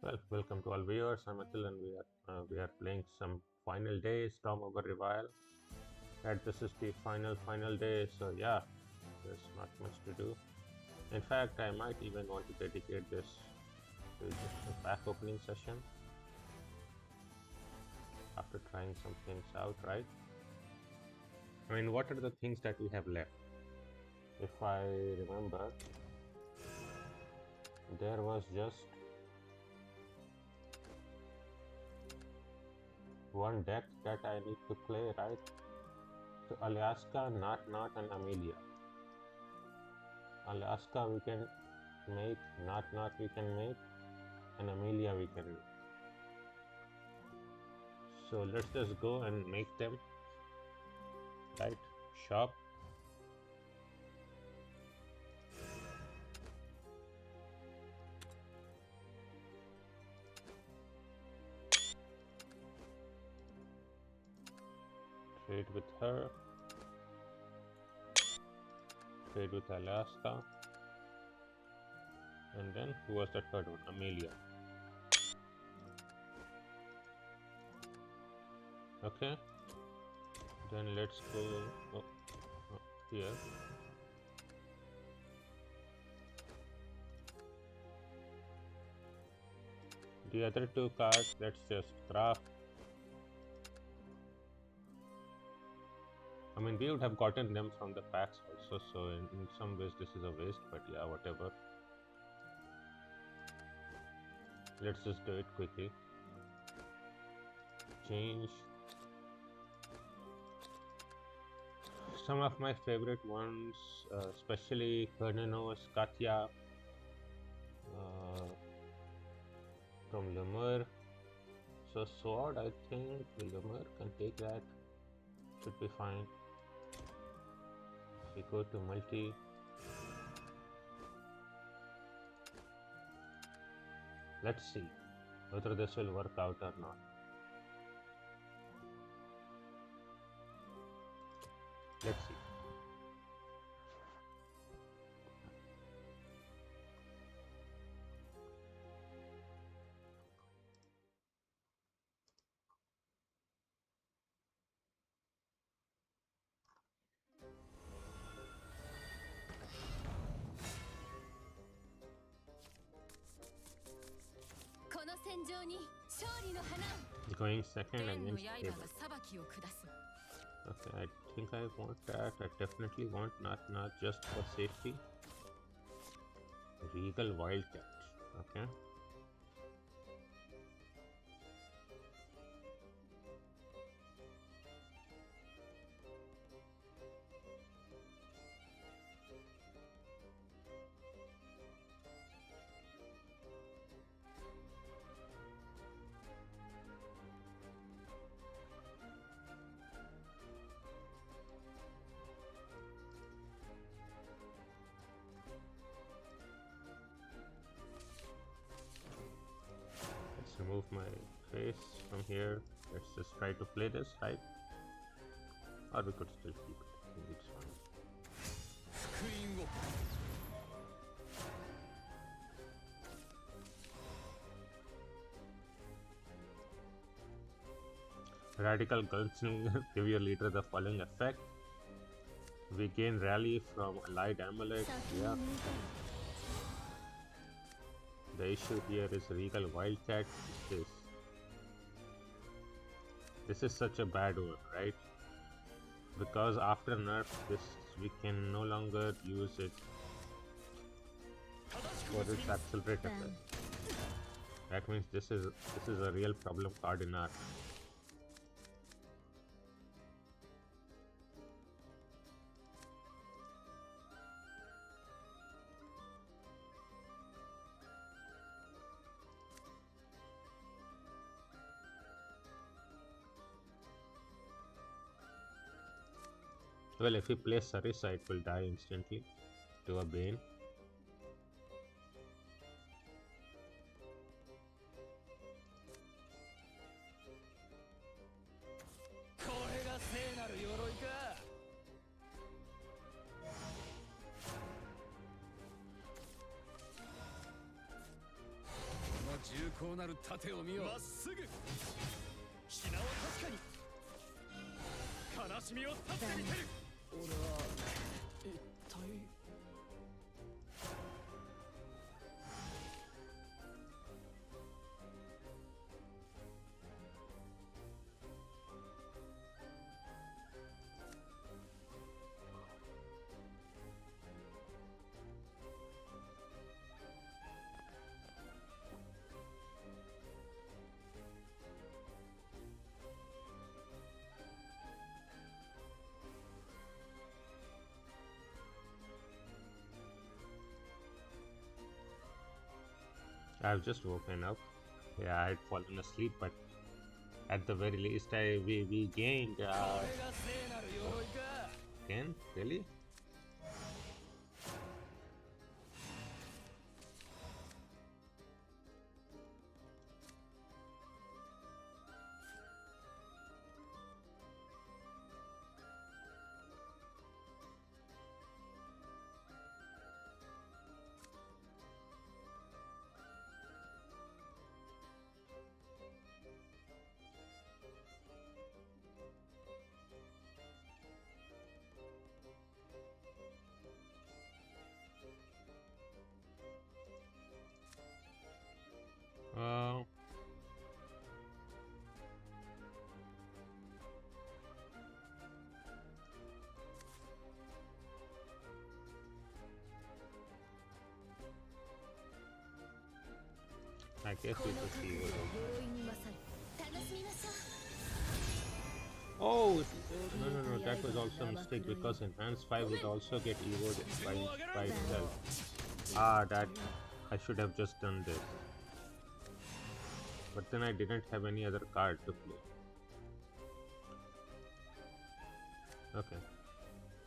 Well, welcome to all viewers. I'm Atul, and we are playing some final day Storm over Revival. And this is the final day, so yeah, there's not much to do. In fact, I might even want to dedicate this to just a pack opening session after trying some things out. Right? I mean, what are the things that we have left? If I remember, there was just one deck that I need to play, right? So Alaska, Not, and Amelia. Alaska we can make, Not we can make, and Amelia we can make. So let's just go and make them, right? Shop. Trade with her. Trade with Alaska. And then who was the third one? Amelia. Okay. Then let's go here. The other two cards, let's just craft. I mean, we would have gotten them from the packs also, so in some ways this is a waste, but yeah, whatever. Let's just do it quickly. Change. Some of my favorite ones, especially Fernando Scatia from Lemur. So sword, I think Lemur can take that. Should be fine. If we go to multi, let's see whether this will work out or not. Let's see. Going second against Cable. Okay, I think I want that. I definitely want not just for safety. Regal Wildcat. Okay. Remove my face from here. Let's just try to play this, right? Or we could still keep it. I think it's fine. Radical Gunslinger, give your leader the following effect. We gain rally from allied amulet. Yeah. The issue here is Regal Wildcat. This is such a bad one, right? Because after nerf, we can no longer use it for its accelerate effect. That means this is a real problem card in our. Well, if we play Sarissa, it will die instantly to a Bane. こうなる盾を見よ。まっすぐ。品は確かに。悲しみを断ってみせる。俺は一体。I've just woken up. Yeah, I had fallen asleep, but at the very least, we gained. Again? Really? I guess we could see what. Oh no, that was also a mistake because Enhanced 5 would also get evoed by itself. That I should have just done this. But then I didn't have any other card to play. Okay.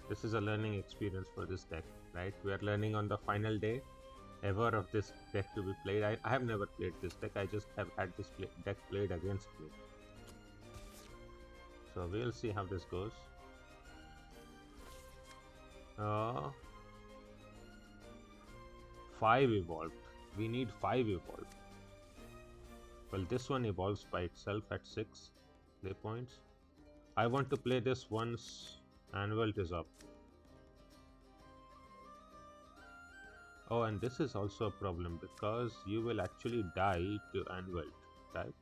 This is a learning experience for this deck, right? We are learning on the final day ever of this deck to be played. I have never played this deck. I just have had this deck played against me. So we'll see how this goes. 5 evolved. We need 5 evolved. Well, this one evolves by itself at 6 play points. I want to play this once Anvelt is up. Oh, and this is also a problem because you will actually die to Anvelt, right?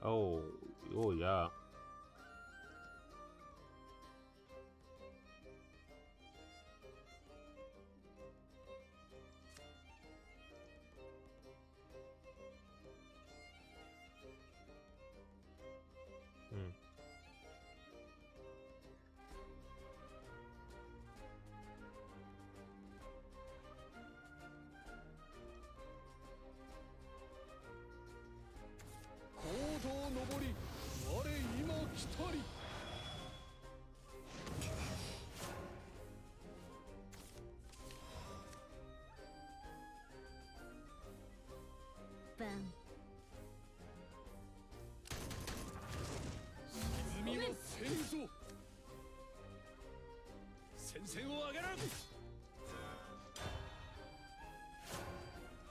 Oh yeah.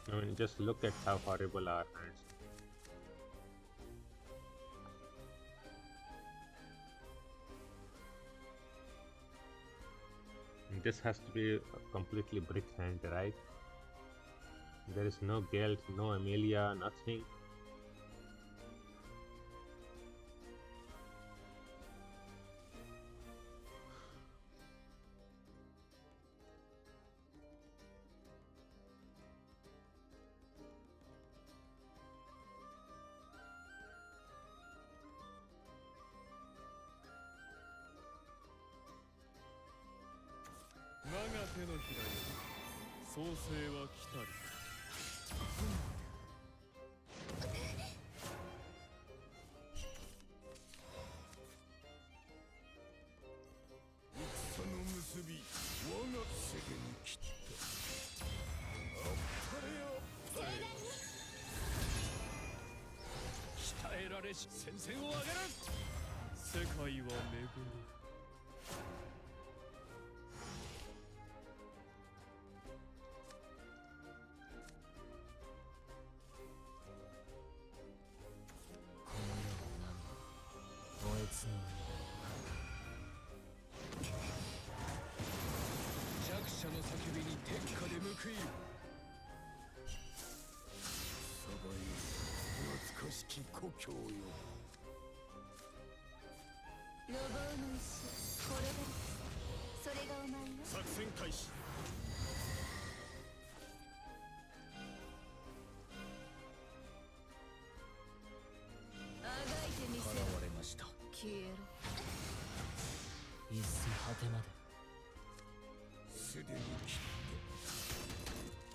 I mean, just look at how horrible our hands. And this has to be a completely brick hand, right? There is no Gelt, no Amelia, nothing. 鉄火で報いる。そばよ懐かしき故郷よ。路傍の石転がりそれがお前よ。作戦開始。あがいてみせ現ろ。れました。消えろ。一寸果てまで。すでに切って、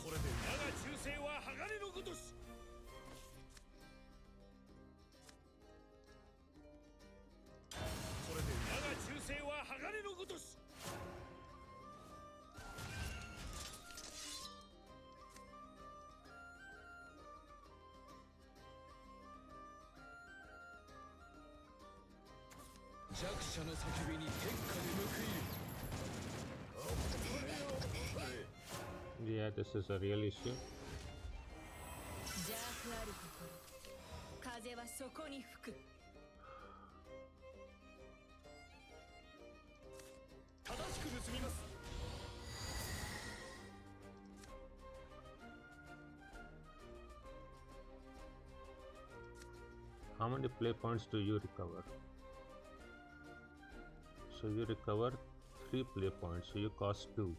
これで我が忠誠は鋼のごとし。これで我が忠誠は鋼のごとし。弱者の叫びに天下で報いる。 Yeah, this is a real issue. 邪悪ある心風はそこに吹く。正しく盗みます。 How many play points do you recover? So you recover 3 play points, so you cost 2.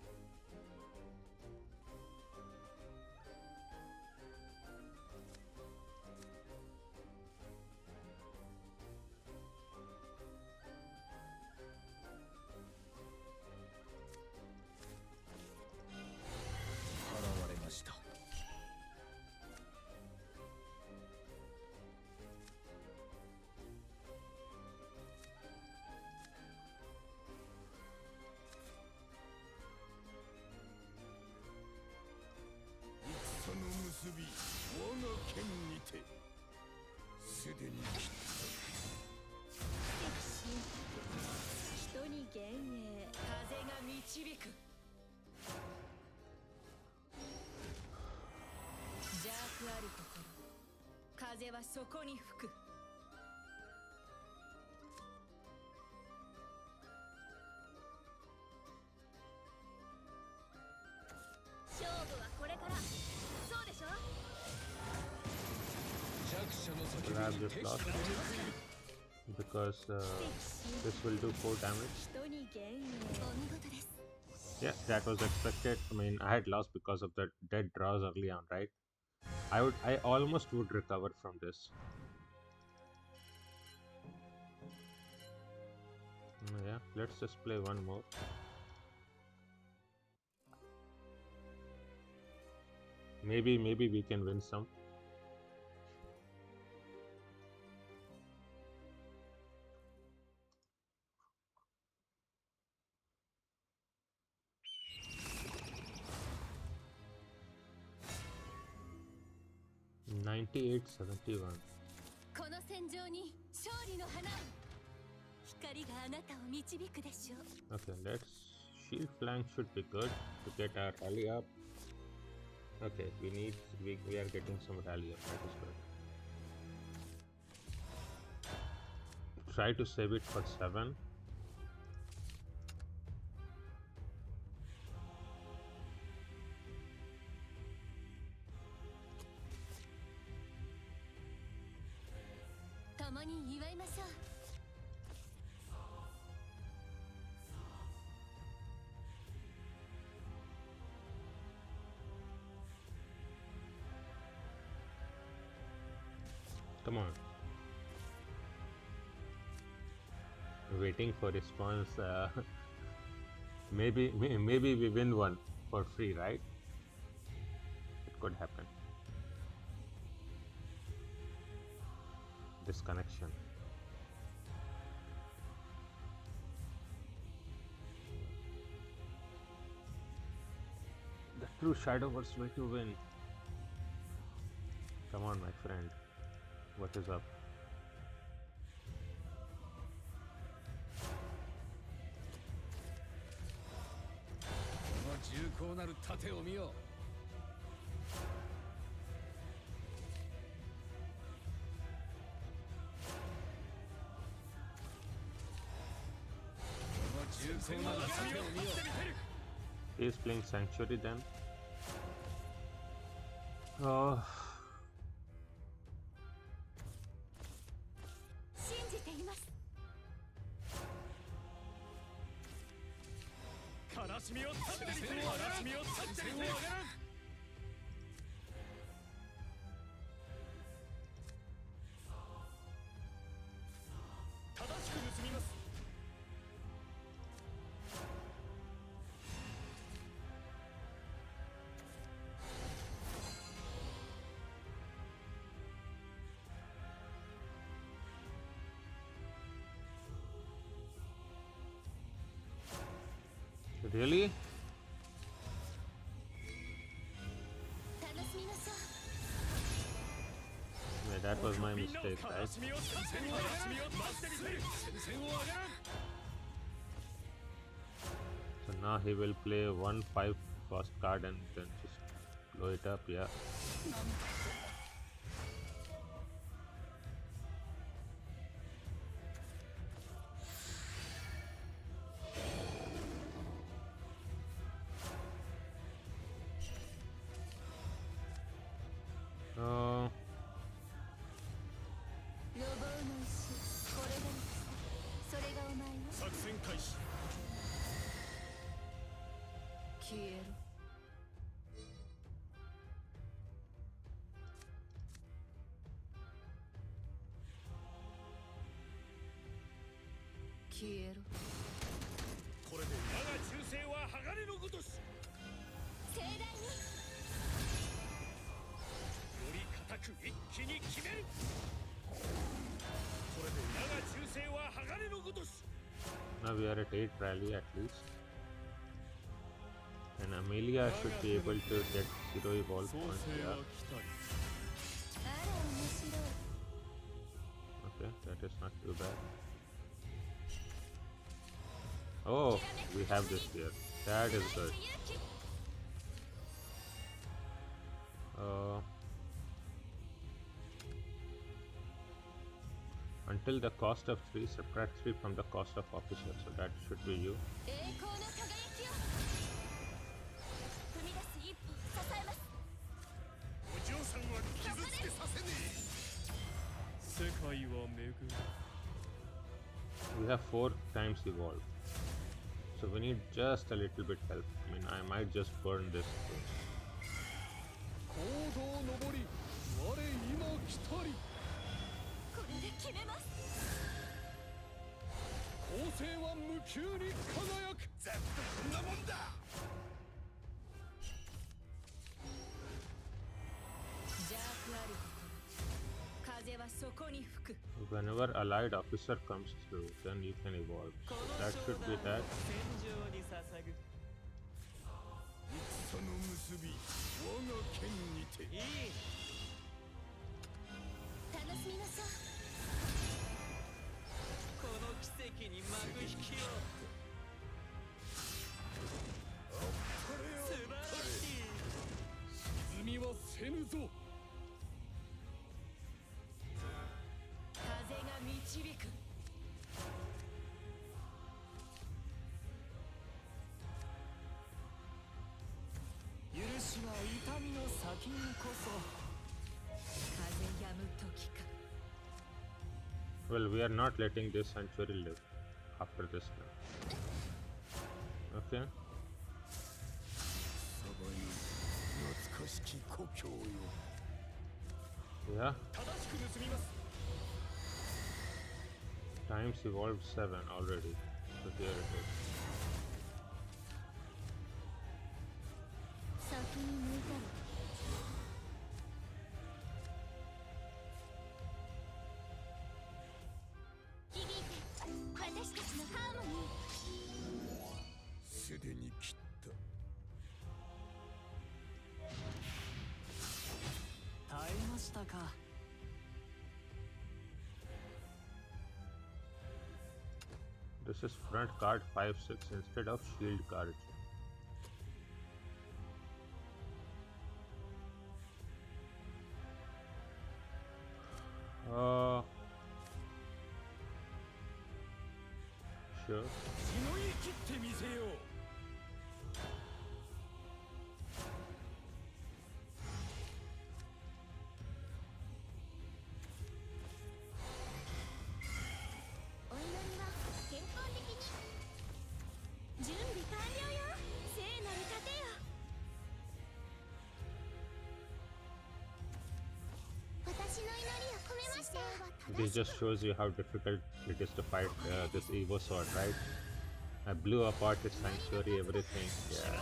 我が剣にてすでに切った。人に幻影風が導く。邪悪ある心風はそこに吹く。勝負はこれから。そうでしょ。 Grab this lot because this will do 4 damage. Yeah, that was expected. I mean, I had lost because of the dead draws early on, right? I almost would recover from this. Yeah, let's just play one more. Maybe we can win some. $98.71. この戦場に勝利の花。光があなたを導くでしょう。 Okay, let's shield flank should be good to get our rally up. Okay, we are getting some rally up. That is good. Try to save it for 7. Come on. Waiting for response. Maybe we win one for free, right? It could happen. Disconnection. The true Shadowverse way to win. Come on, my friend. What is up? He's playing Sanctuary then. Oh, 信じています。悲しみを立ってみせる。悲しみを立ってみせる。正しく盗みます。really? 楽しみましょう。 Yeah, that was my mistake, 悲 right? しみを立ってみせる。悲しみを立ってみせる。戦線を上がらん。 So now he will play 1/5 cost card and then just blow it up, yeah. Uh, 予防の石、これがそれがお前の作戦開始。消えろ。消えろ。これで我が忠誠は鋼のごとし。盛大に。より固く一気に決める。これで我が忠誠は鋼のごとし。 now we are at 8 rally at least. And Amelia should be able to get 0 evolve points, yeah. あら面白い。 Okay, that is not too bad. Oh, we have this here. That is good. Until the cost of 3, subtract 3 from the cost of officer. So that should be you. 栄光の輝きを。踏み出す一歩を支えます。お嬢さんは傷つけさせねえ。世界は巡る。 We have 4 times evolve. So we need just a little bit help. I mean, I might just burn this thing. 行動上り。我今来たり。これで決めます。公正は無窮に輝く。全部こんなもんだ。邪悪ある心。風はそこに吹く。 Whenever allied officer comes through, then you can evolve. So that should be that. 戦場に捧ぐ。戦の結び。我が剣にて。いい。楽しみましょう。この奇跡に幕引きを。素晴らしい。沈みはせぬぞ。風が導く。許しは痛みの先にこそ。風止む時か。 Well, we are not letting this sanctuary live after this now. Okay. サバよ、懐かしき故郷よ。 Yeah. 正しく盗みます。 Times evolved 7 already. So there it is. 先に向いたら。響いて私たちのハーモニー。すでに切った。耐えましたか。 This is front card 5/6 instead of shield card. Sure. しのぎ切ってみせよう。This just shows you how difficult it is to fight this Evo sword, right? I blew apart its sanctuary, everything. Yeah,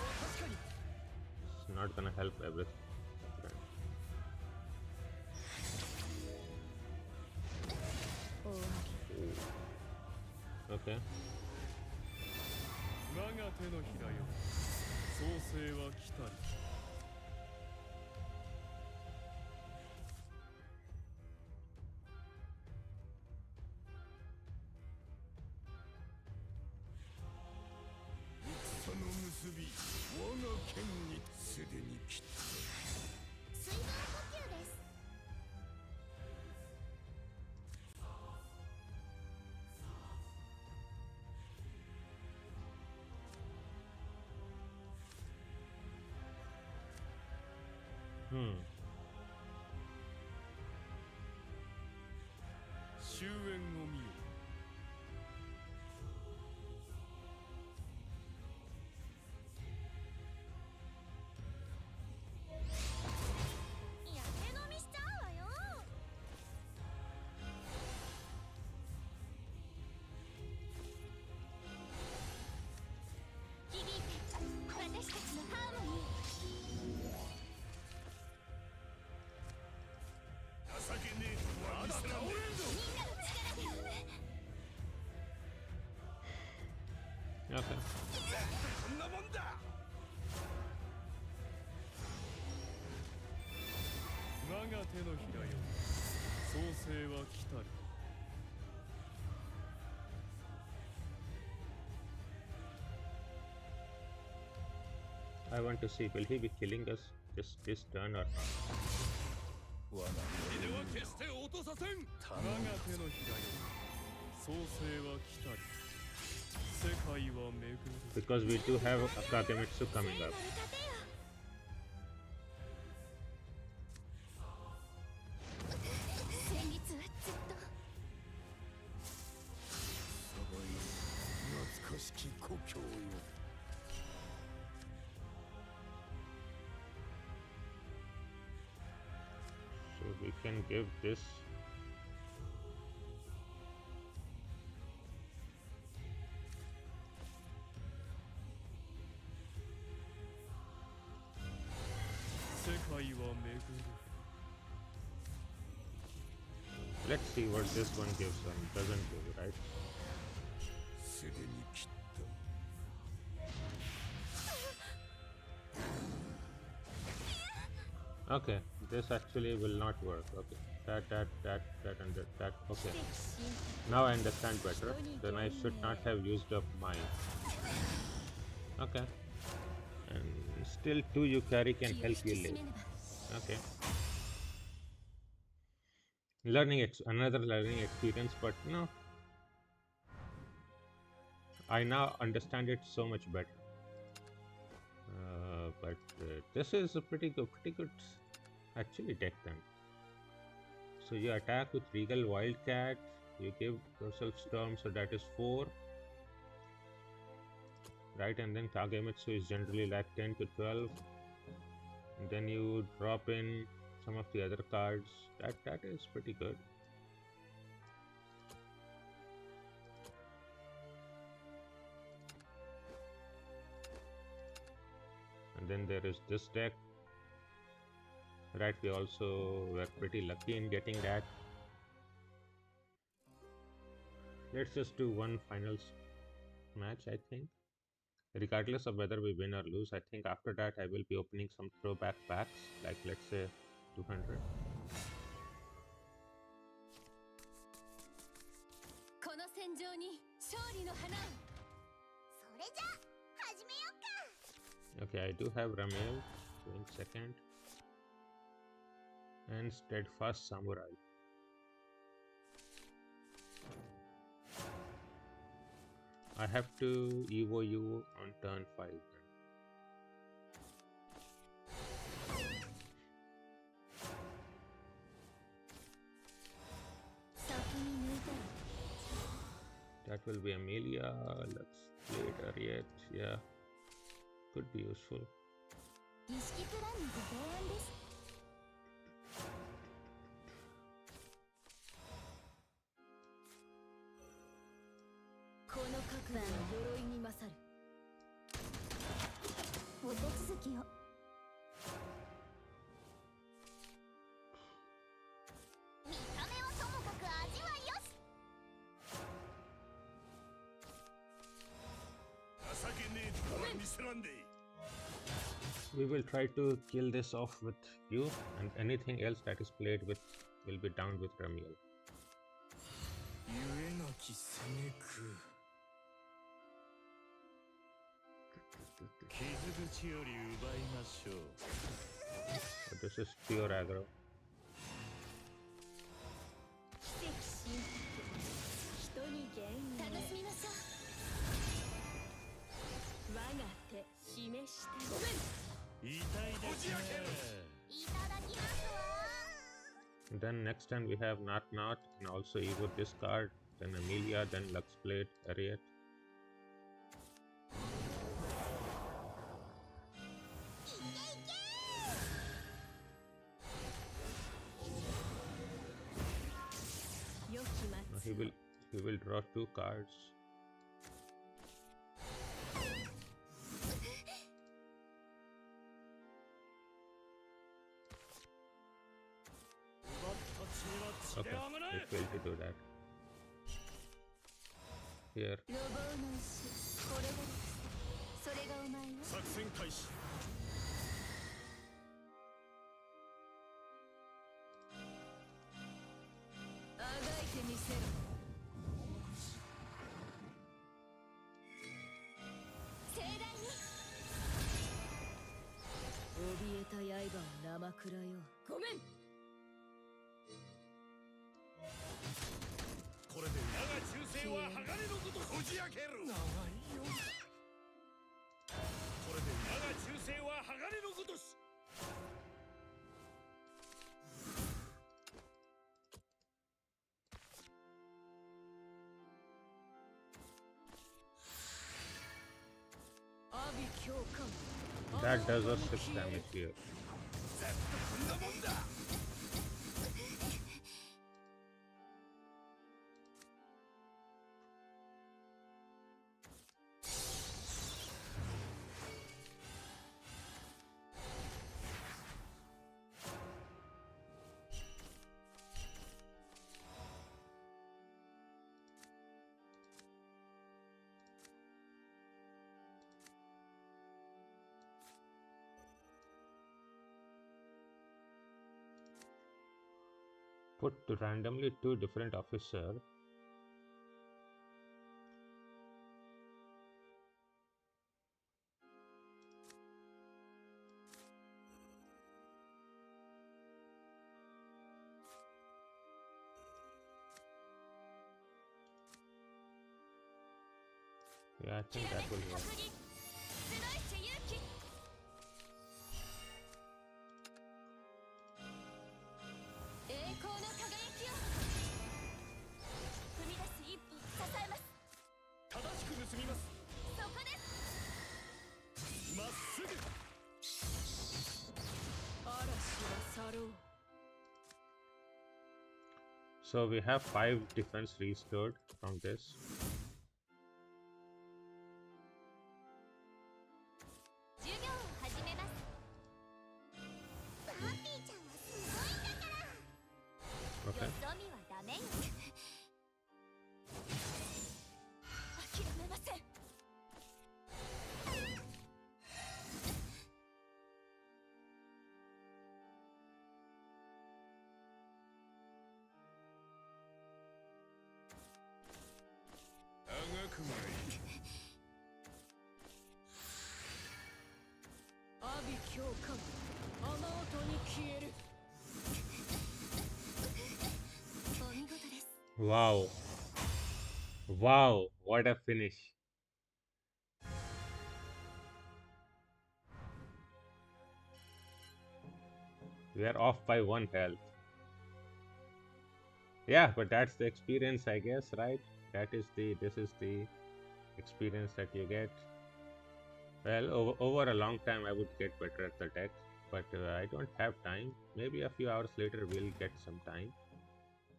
it's not gonna help everything. Okay. 我が手のひらよ創世は来たり 戦の結び我が剣にすでに来た水分補給です。 終焉を見よ やけ飲みしちゃうわよ。響いて私たちのハーモニー。情けねえとは見せらんねえぞ みんなの力で。 Okay. こんなもんだ我が手のひらよ創世は来たり I want to see, will he be killing us this turn or not? 我が手では決して落とさせん我が手のひらよ創世は来たり世界は巡る Because we do have Akagemitsu coming up. 先日はずっと。 懐かしき故郷よ So we can give this. Let's see what this one gives and doesn't give, right? すでに切った Okay, this actually will not work. Okay, that, and that. Okay, now I understand better. Then I should not have used up mine. Okay, and still 2 you carry can help you live. Okay. Another learning experience, but no, I now understand it so much better. But this is a pretty good actually deck then. So you attack with Regal Wildcat, you give yourself Storm, so that is 4, right? And then Kagemitsu is generally like 10 to 12, and then you drop in some of the other cards. That is pretty good. And then there is this deck, right? We also were pretty lucky in getting that. Let's just do one final match, I think. Regardless of whether we win or lose, I think after that I will be opening some throwback packs, like let's say 200. この戦場に勝利の花を。それじゃ始めようか。 Okay, I do have Ramel going second, and Steadfast Samurai. I have to Evo you on turn 5 then. That will be Amelia. Let's play it Ariet. Yeah, could be useful. 儀式プランのご提案です。鎧に勝る。お手続きを。見た目はともかく味はよし。情けねえとこは見せらんで。 We will try to kill this off with you, and anything else that is played with will be down with Ramiel. ゆえなき攻めく。傷口より奪いましょう。 But this is pure aggro. 奇跡神人に原因楽しみましょう。我が手示したごめん。痛いですね。いただきますわ。 Then next time we have Not Not, and also Evo discard, then Amelia, then Luxblade, Ariat. Now he will draw 2 cards. Okay, it failed to do that. Here. 予防の石これがそれがお前よ。作戦開始。あがいてみせる。盛大に。怯えた刃を生くらよ。ごめん。これで我が忠誠は鋼のごとこじ開ける。長いよ。これで我が忠誠は鋼のごとし。 That does us 6 damage here. Put randomly 2 different officers. Yeah, I think that will work. So we have 5 defense restored from this. Okay. Wow. Wow, what a finish. We are off by 1 health. Yeah, but that's the experience, I guess, right? This is the experience that you get. Well, over a long time I would get better at the deck, but I don't have time. Maybe a few hours later we'll get some time.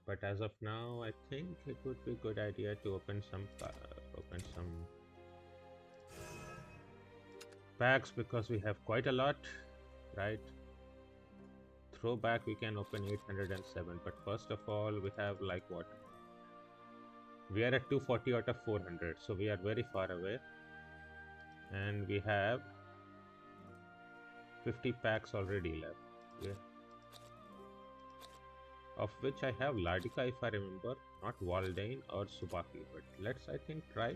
But as of now, I think it would be a good idea to open some open some packs because we have quite a lot, right? Throwback we can open 807, but first of all we have like what? We are at 240 out of 400, so we are very far away. And we have 50 packs already left. Yeah. Of which I have Ladika if I remember, not Waldane or Subaki, but let's I think try.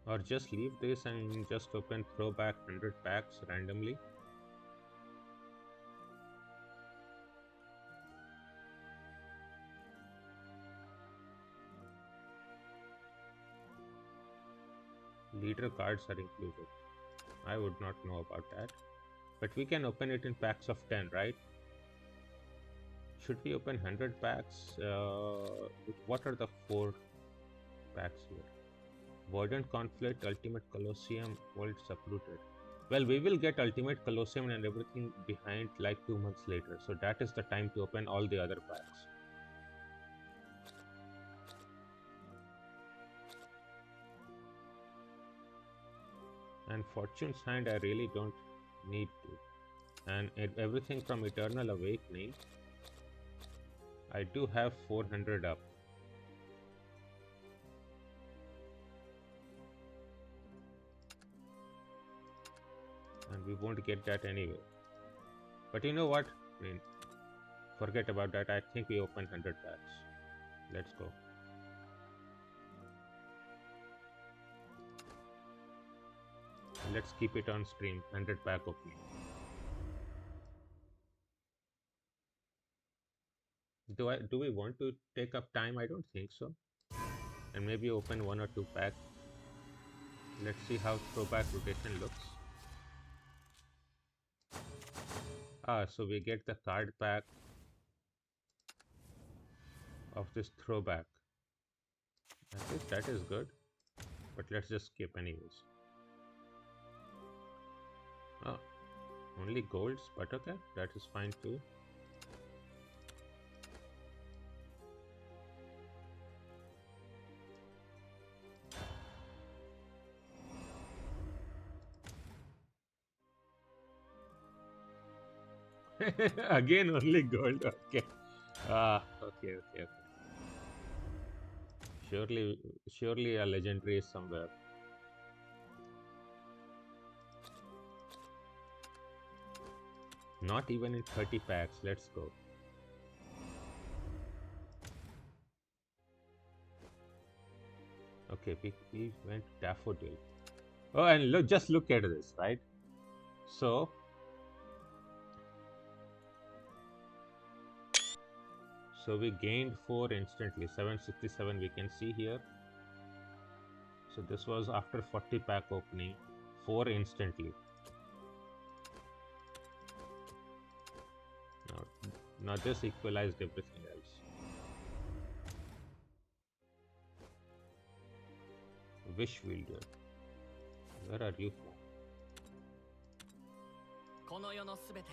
Or just leave this and just open throwback 100 packs randomly. Leader cards are included. I would not know about that. But we can open it in packs of 10, right? Should we open 100 packs? What are the 4 packs here? Verdant Conflict, Ultimate Colosseum, Worlds Uprooted. Well, we will get Ultimate Colosseum and everything behind like 2 months later. So that is the time to open all the other packs. And Fortune's Hand I really don't need to. And everything from Eternal Awakening, I do have 400 up. And we won't get that anyway. But you know what? I mean, forget about that. I think we open 100 packs. Let's go. Let's keep it on stream. 100 pack opening. Do we want to take up time? I don't think so. And maybe open 1 or 2 packs. Let's see how throwback rotation looks. So we get the card pack of this throwback. I think that is good. But let's just skip anyways. Oh, only golds, but okay, that is fine too. Again, only gold. Okay. Okay. Surely a legendary is somewhere. Not even in 30 packs. Let's go. Okay, we went Daffodil. Oh, and look, just look at this, right? So we gained 4 instantly. 767 we can see here. So this was after 40 pack opening. 4 instantly. Now this equalized everything else. Wish Wielder. Where are you from? この世のすべて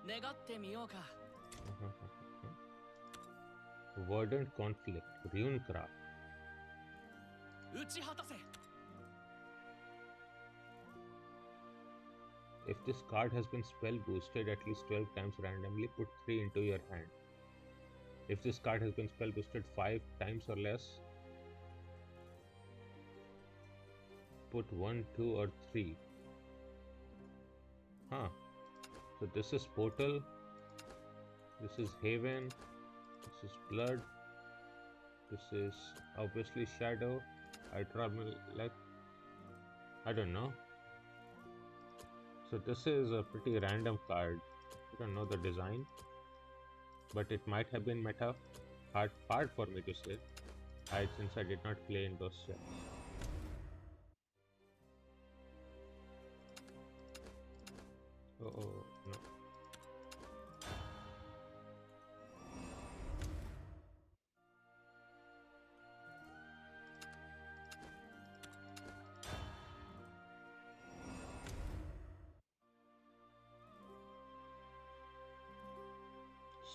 願ってみようか Verdant Conflict, Runecraft. 打ち果たせ If this card has been spell boosted at least 12 times randomly, put 3 into your hand. If this card has been spell boosted 5 times or less, put 1, 2 or 3. Huh. So this is Portal, this is Haven, this is Blood, this is obviously Shadow, like I don't know. So this is a pretty random card. I don't know the design, but it might have been meta. Hard for me to say, since I did not play in those sets. Oh no.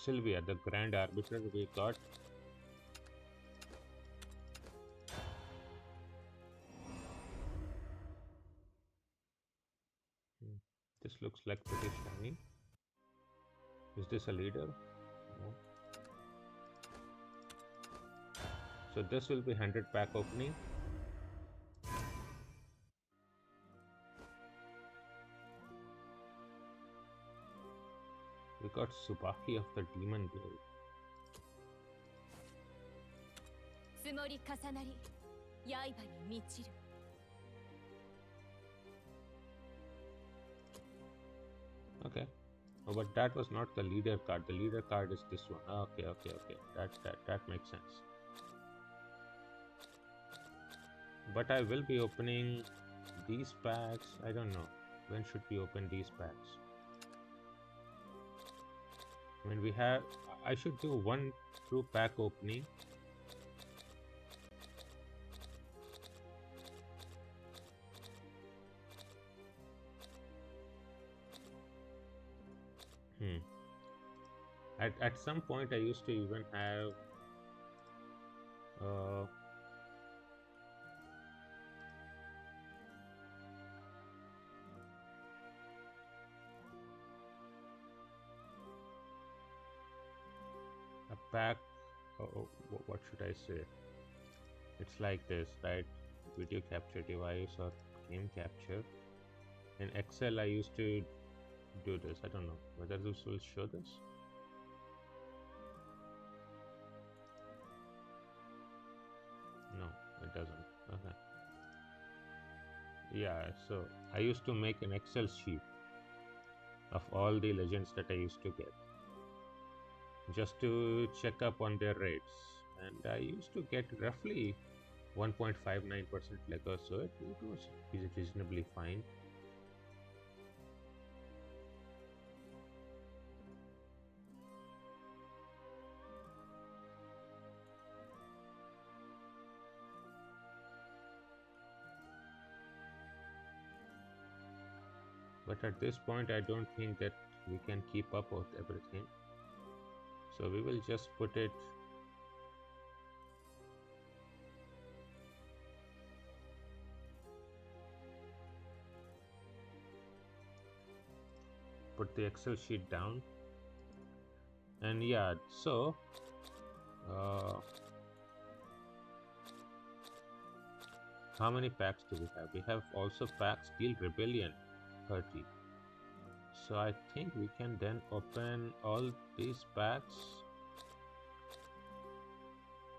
Sylvia, the Grand Arbiter we got. This looks like pretty shiny. Is this a leader? No. So this will be 100 pack opening. We got Subaki of the Demon Blade. 積もり重なり刃に満ちる Okay. Oh, but that was not the leader card. The leader card is this one. Okay. That makes sense. But I will be opening these packs. I don't know. When should we open these packs? I mean, I should do one true pack opening. At some point, I used to even have a pack. What should I say? It's like this, right? Video capture device or game capture. In Excel, I used to do this. I don't know whether this will show this. No, it doesn't. Okay. Yeah, so I used to make an Excel sheet of all the legends that I used to get, just to check up on their rates, and I used to get roughly 1.59% Lego, so it was reasonably fine. But at this point, I don't think that we can keep up with everything. So we will just put it put the Excel sheet down. And yeah, so how many packs do we have? We have also packs Steel Rebellion 30. So I think we can then open all these packs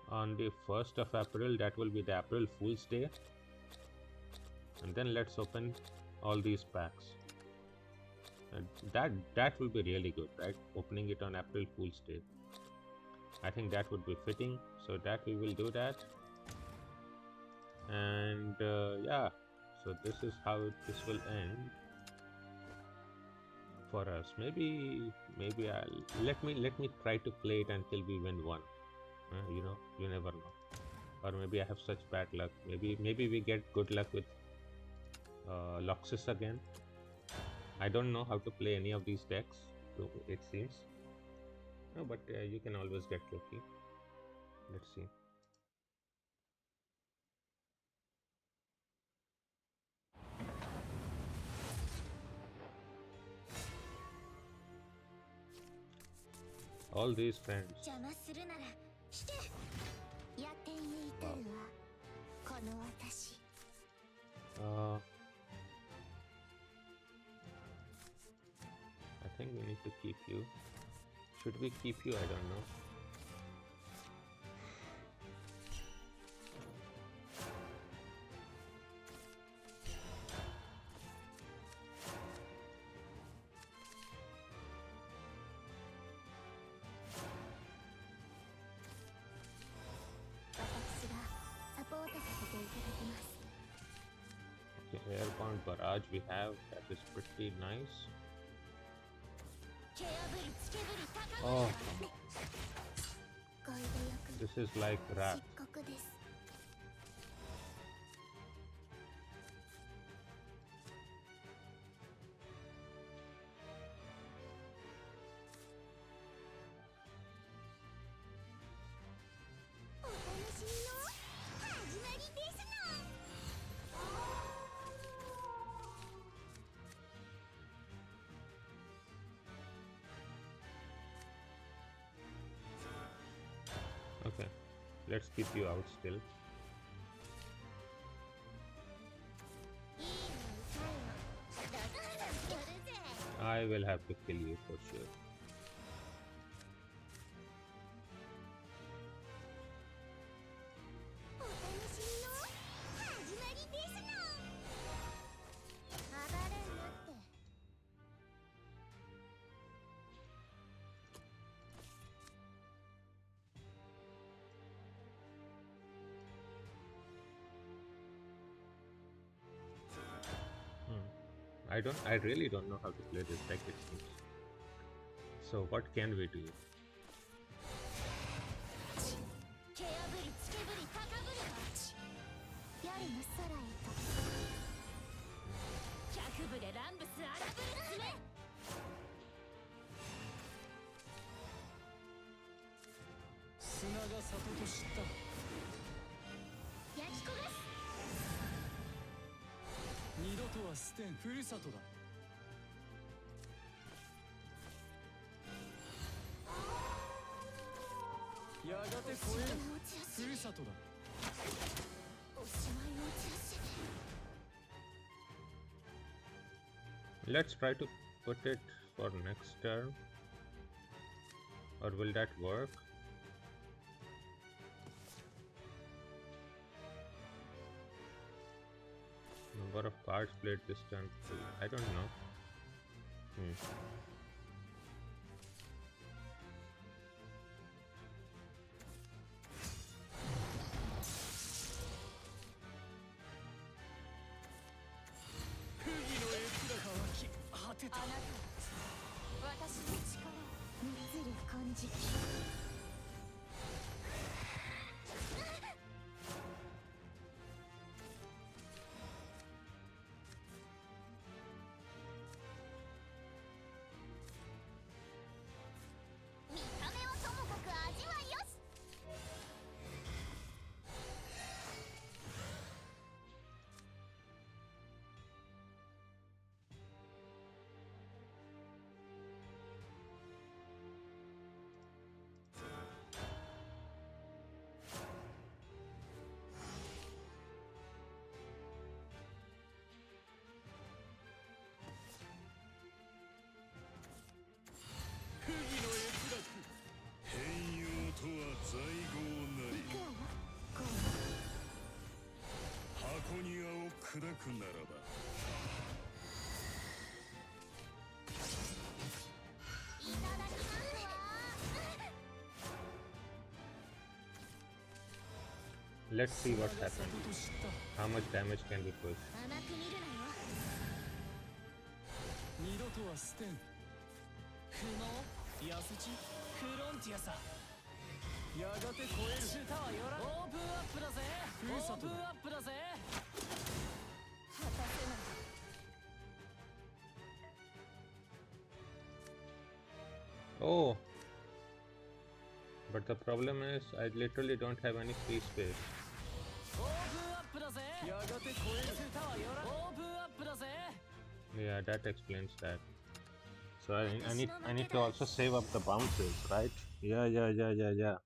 on the 1st of April. That will be the April Fool's Day. And then let's open all these packs. And that will be really good, right? Opening it on April Fool's Day. I think that would be fitting. So that we will do that. And yeah, so this is how this will end for us. Maybe I'll let me try to play it until we win one. You know, you never know. Or maybe I have such bad luck. Maybe we get good luck with Loxus again. I don't know how to play any of these decks, so it seems. No, but you can always get lucky. Let's see. All these friends. I think we need to keep you. Should we keep you? I don't know. Okay, airbound barrage we have. That is pretty nice. Oh, this is like rap. Let's keep you out still. I will have to kill you for sure. I really don't know how to play this deck, it seems. So what can we do? Let's try to put it for next turn. Or will that work? Number of cards played this turn. I don't know. Let's see what happens. How much damage can we push? Oh, but the problem is I literally don't have any free space. Yeah, that explains that. So I need to also save up the bounces, right? Yeah.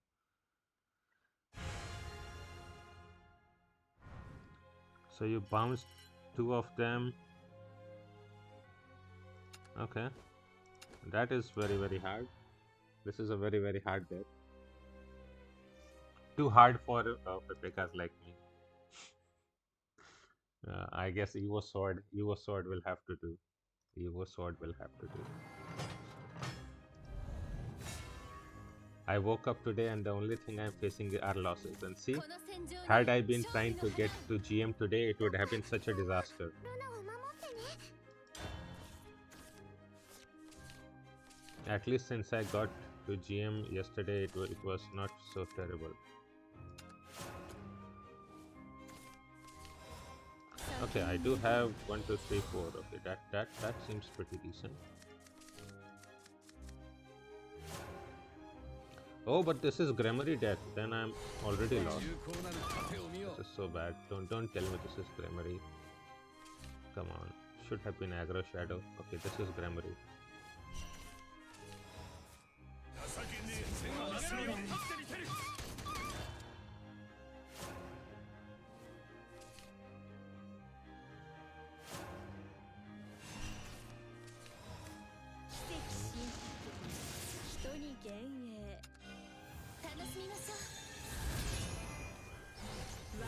So you bounced 2 of them. Okay. That is very hard. This is a very hard deck. Too hard for Pepekas like me. I guess Evo Sword will have to do. Evo Sword will have to do. I woke up today and the only thing I'm facing are losses. And see, had I been trying to get to GM today, it would have been such a disaster. At least since I got to GM yesterday, it was not so terrible. Okay, I do have 1, 2, 3, 4. Okay, that seems pretty decent. Oh, but this is Grammary deck. Then I'm already lost. This is so bad. Don't tell me this is Grammary. Come on. Should have been Aggro Shadow. Okay, this is Grammary.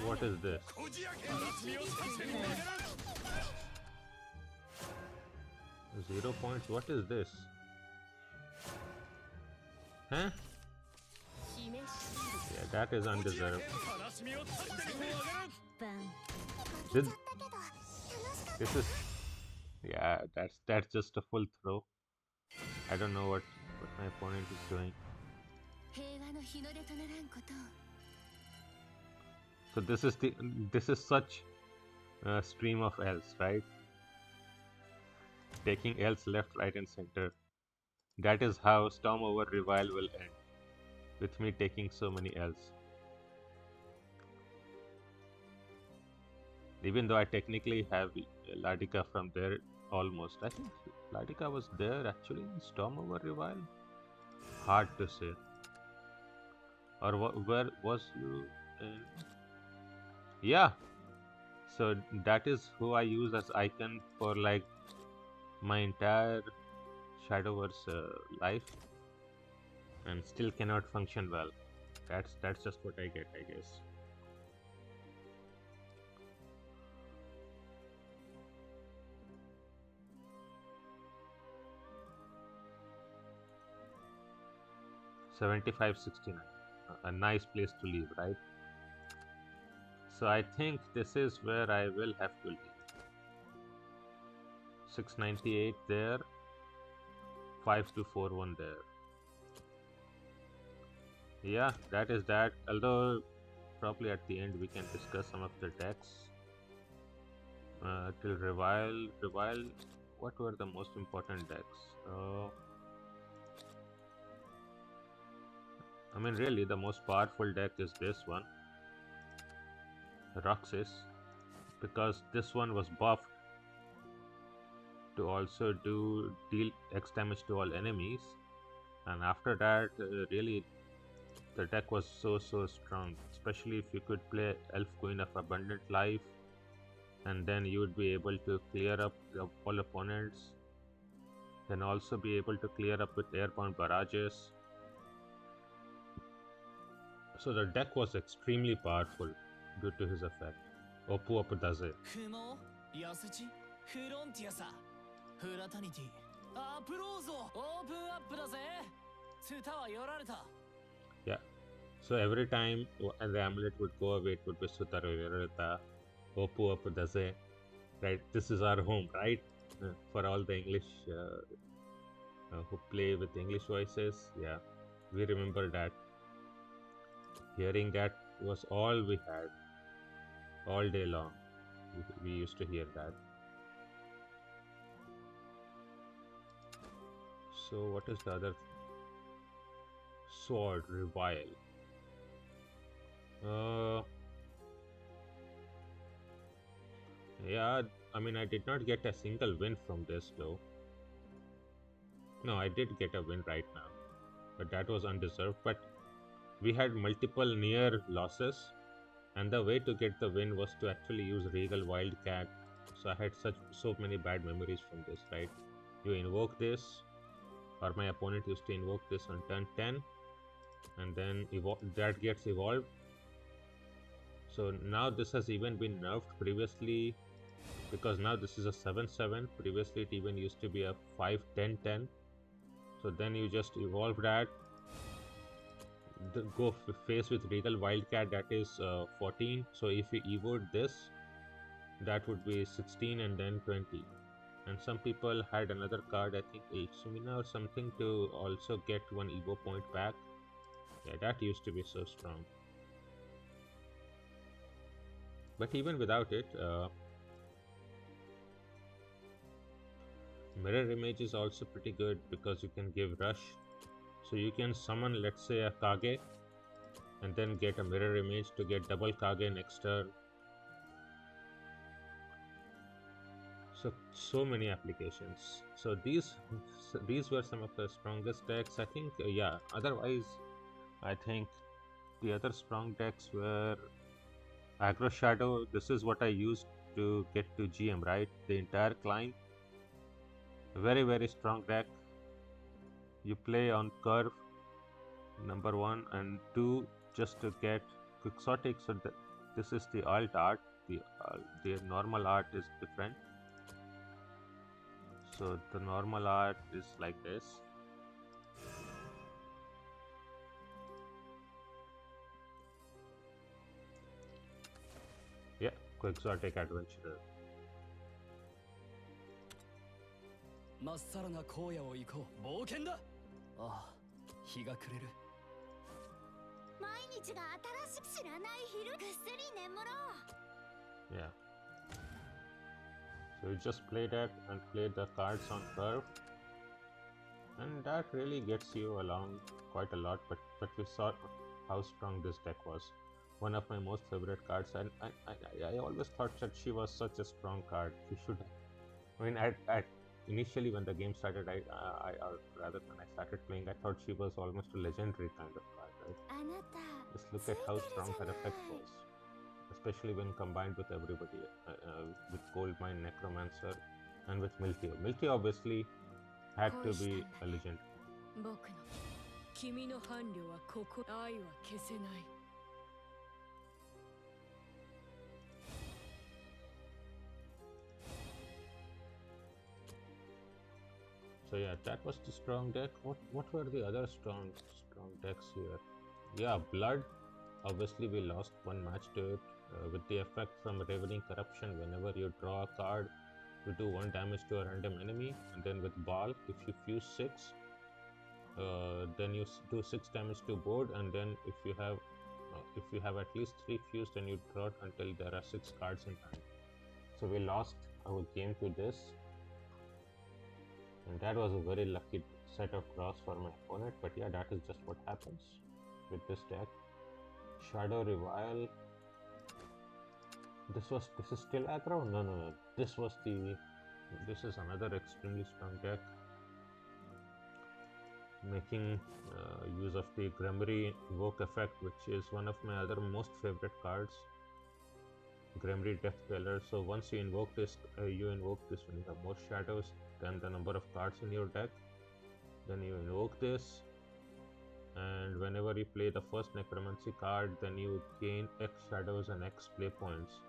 What is this? こじ開け悲しみを立てに上がる 0 points? What is this? Huh? Yeah, that is undeserved. 悲しみを立てに上がる Did, this is... Yeah, that's just a full throw. I don't know what my opponent is doing. So this is such a stream of L's, right? Taking L's left, right, and center. That is how Storm Over Revile will end, with me taking so many L's. Even though I technically have Ladika from there almost. I think Ladika was there actually in Storm Over Revile? Hard to say. Or where was you in? Yeah! So that is who I use as icon for like my entire Shadowverse life, and still cannot function well. That's just what I get, I guess. $75.69, a nice place to leave, right? So I think this is where I will have to leave. $6.98 there, 5241 there. Yeah, that is that. Although probably at the end we can discuss some of the decks. Till Revile, what were the most important decks? I mean, really, the most powerful deck is this one, Roxas, because this one was buffed to also deal X damage to all enemies, and after that, really, the deck was so strong, especially if you could play Elf Queen of Abundant Life, and then you would be able to clear up all opponents, then also be able to clear up with airborne barrages. So the deck was extremely powerful due to his effect. Oppu Oppu does it. Yeah. So every time the amulet would go away, it would be Sutaro Yorita, Oppu Oppu does it. Right? This is our home, right? For all the English who play with English voices, yeah, we remember that. Hearing that was all we had, all day long. We used to hear that. So what is the other thing? Sword, Revile. Yeah, I mean, I did not get a single win from this though. No, I did get a win right now, but that was undeserved. But we had multiple near losses, and the way to get the win was to actually use Regal Wildcat. So I had so many bad memories from this, right? You invoke this, or my opponent used to invoke this on turn 10, and then that gets evolved. So now this has even been nerfed previously, because now this is a 7/7. Previously it even used to be a 5/10/10. So then you just evolve that, go face with Regal Wildcat, that is 14. So if you evoed this, that would be 16 and then 20. And some people had another card, I think Ilsumina or something, to also get one Evo point back. Yeah, that used to be so strong. But even without it, Mirror Image is also pretty good because you can give Rush. So you can summon, let's say, a Kage and then get a Mirror Image to get double Kage next turn. So many applications. So these were some of the strongest decks, I think. Yeah, otherwise I think the other strong decks were Aggro Shadow. This is what I used to get to GM, right? The entire climb. Very strong deck. You play on curve, number 1 and 2 just to get quixotic. So this is the alt art. The normal art is different. So the normal art is like this. Yeah, quixotic adventurer. まっさらな荒野を行こう。冒険だ。ああ、日が暮れる。毎日が新しく知らない昼ぐっすり眠ろう。 Yeah. So you just play that and play the cards on curve, and that really gets you along quite a lot. But you saw how strong this deck was. One of my most favorite cards, and I always thought that she was such a strong card. She should. I mean, at initially when the game started, or rather when I started playing, I thought she was almost a legendary kind of card, right? あなた Just look at how strong her effect was, especially when combined with everybody, with Goldmine, Necromancer, and with Miltio. Miltio obviously had to be a legend. 僕の君の伴侶はここ愛は消せない。 So yeah, that was the strong deck. What were the other strong decks here? Yeah, Blood. Obviously, we lost one match to it with the effect from Ravening Corruption. Whenever you draw a card, you do 1 damage to a random enemy, and then with Ball, if you fuse 6, then you do 6 damage to board, and then if you have at least 3 fused, then you draw it until there are 6 cards in hand. So we lost our game to this, and that was a very lucky set of draws for my opponent. But yeah, that is just what happens with this deck. Shadow Revile. This is still aggro? No. This is another extremely strong deck. Making use of the Gremry Invoke effect, which is one of my other most favorite cards. Gremry Death Dweller. So once you invoke this when you have more shadows than the number of cards in your deck. Then you invoke this, and whenever you play the first Necromancy card, then you gain X shadows and X play points,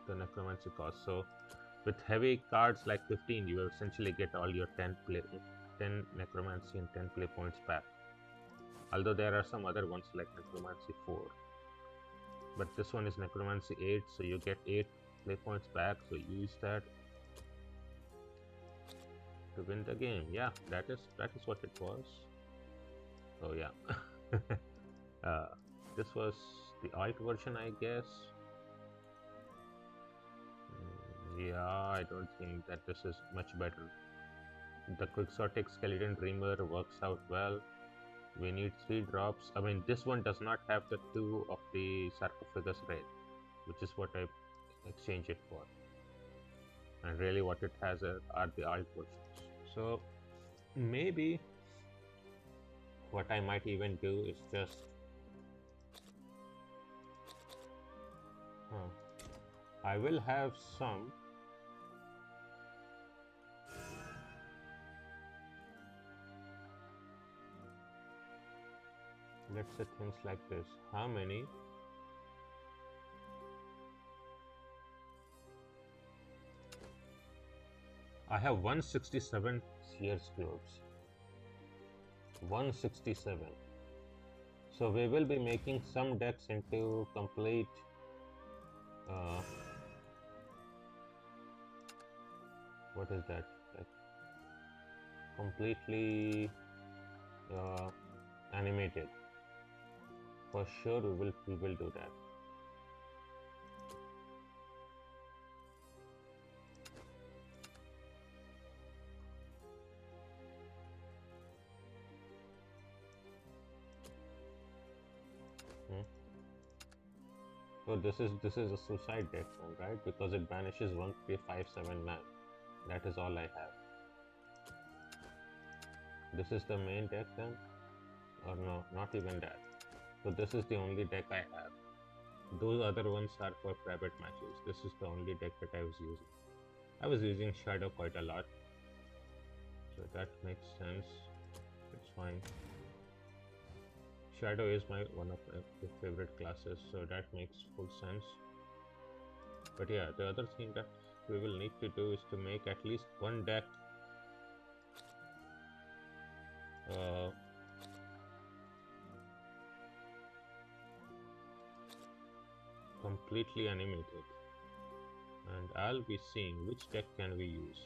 the Necromancy cost. So with heavy cards like 15, you essentially get all your 10 Necromancy and 10 play points back. Although there are some other ones like Necromancy 4. But this one is Necromancy 8, so you get 8 play points back, so use that to win the game. Yeah, that is what it was. Oh yeah. This was the alt version, I guess. Yeah, I don't think that this is much better. The Quixotic Skeleton Dreamer works out well. We need 3 drops. I mean, this one does not have the 2 of the Sarcophagus Wraith, which is what I exchange it for. And really what it has are the alt versions. So maybe what I might even do is just I will have some let's say things like this. How many I have 167 Sears Globes. 167. So we will be making some decks into complete what is that? Like completely animated. For sure we will do that. So this is a suicide deck then, right? Because it banishes 1, 3, 5, 7 man. That is all I have. This is the main deck then? Or no, not even that. So this is the only deck I have. Those other ones are for private matches. This is the only deck that I was using. I was using Shadow quite a lot. So that makes sense. It's fine. Shadow is one of my favorite classes, so that makes full sense. But yeah, the other thing that we will need to do is to make at least one deck uh, completely animated, and I'll be seeing which deck can we use.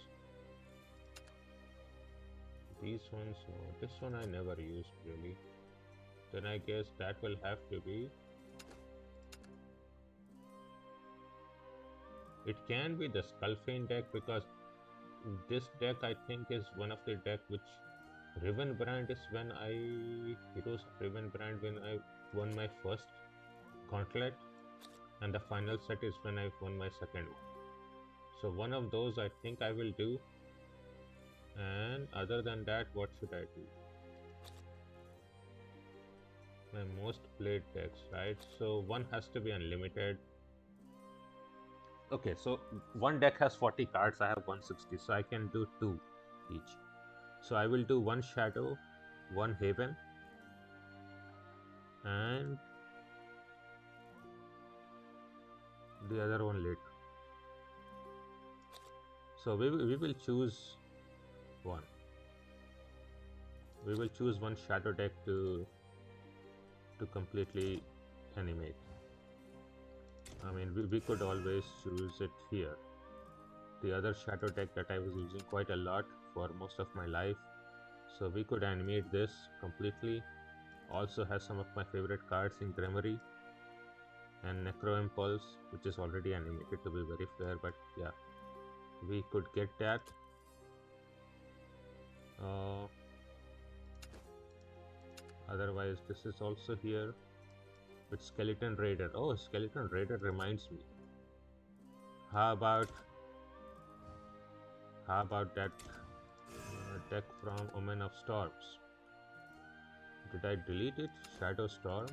These ones, no. This one I never used really. Then I guess that will have to be. It can be the Skullfane deck, because this deck I think is one of the deck which Riven Brand is when I Heroes of Riven Brand when I won my first gauntlet, and the final set is when I won my second one. So one of those I think I will do. And other than that, what should I do? My most played decks, right? So one has to be unlimited. Okay, so one deck has 40 cards, I have 160, so I can do two each. So I will do one Shadow, one Haven, and the other one later. So we will choose one. We will choose one Shadow deck to completely animate. I mean, we could always choose it here. The other Shadow deck that I was using quite a lot for most of my life. So we could animate this completely. Also has some of my favorite cards in Gremory and Necro Impulse, which is already animated to be very fair, but yeah, we could get that. Otherwise, this is also here with Skeleton Raider. Oh, Skeleton Raider reminds me. How about that deck from Omen of Storms? Did I delete it? Shadow Storm?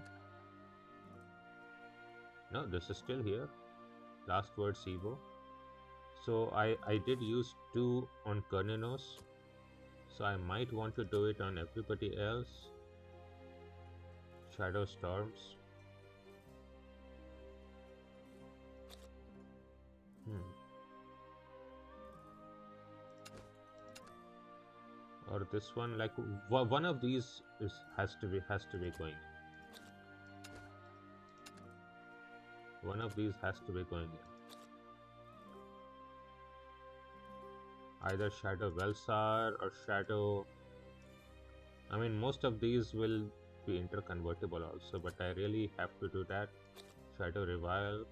No, this is still here. Last Word Evo. So I did use 2 on Kerninos, so I might want to do it on everybody else. Shadow Storms. Or this one, like one of these has to be going. One of these has to be going in. Either Shadow Velsar or Shadow. I mean, most of these will be interconvertible also, but I really have to do that. Shadow Revile.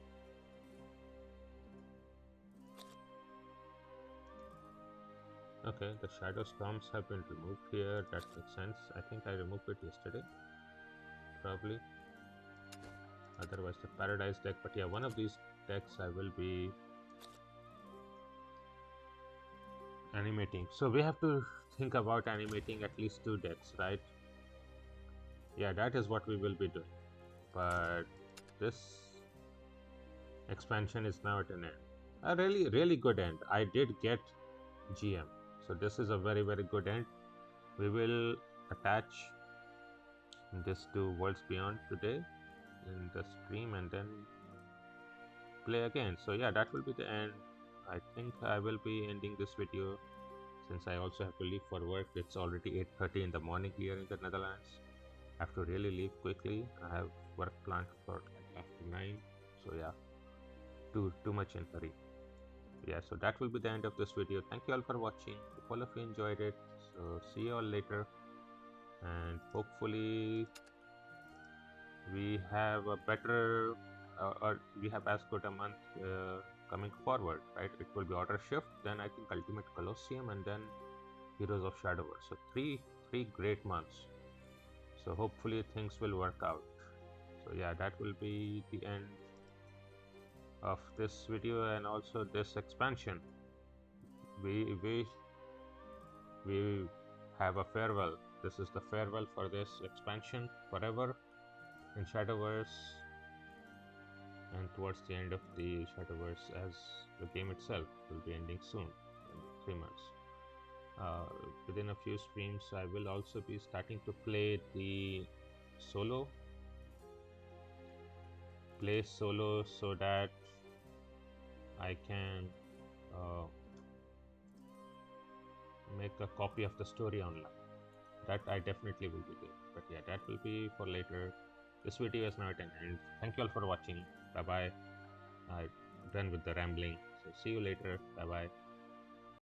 Okay, the Shadow Storms have been removed here. That makes sense. I think I removed it yesterday. Probably. Otherwise the Paradise deck. But yeah, one of these decks I will be animating. So we have to think about animating at least 2 decks, right? Yeah, that is what we will be doing. But this expansion is now at an end. A really good end. I did get GM. So this is a very good end. We will attach this to Worlds Beyond today in the stream and then play again. So yeah, that will be the end. I think I will be ending this video since I also have to leave for work. It's already 8:30 in the morning here in the Netherlands. I have to really leave quickly. I have work planned for like after 9. So yeah, too much in hurry. Yeah, so that will be the end of this video. Thank you all for watching. Hope all of you enjoyed it. So see you all later, and hopefully we have a better or we have as good a month coming forward, right? It will be Order Shift, then I think Ultimate Colosseum, and then Heroes of Shadowverse. So three great months. So hopefully things will work out. So yeah, that will be the end of this video and also this expansion. We have a farewell. This is the farewell for this expansion forever in Shadowverse, and towards the end of the Shadowverse, as the game itself will be ending soon in 3 months. Within a few streams I will also be starting to play the solo. Play solo so that I can make a copy of the story online. That I definitely will be doing. But yeah, that will be for later. This video is now at an end. Thank you all for watching. Bye bye. I'm done with the rambling. So see you later. Bye bye.